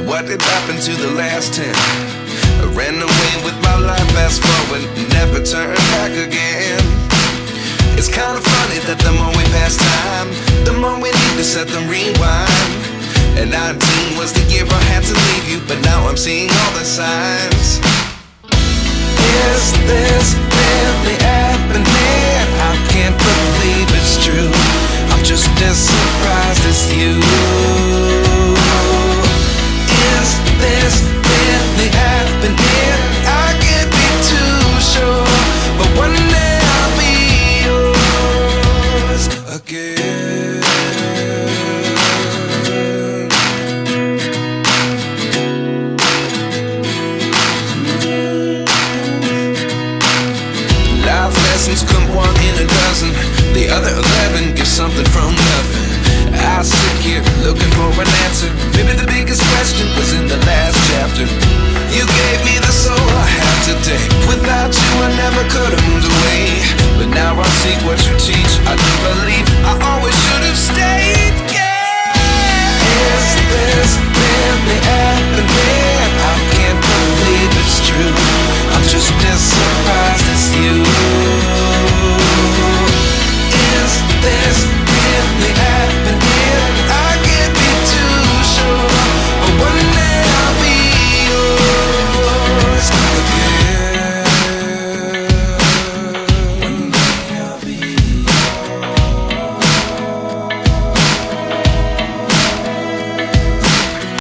what did happen to the last 10? I ran away with my life, fast forward, never turn back again. It's kind of funny that the more we pass time, the more we need to set the rewind. And 19 was the year I had to leave you, but now I'm seeing all the signs. Is this really happening? I can't believe it's true. I'm just as surprised as you.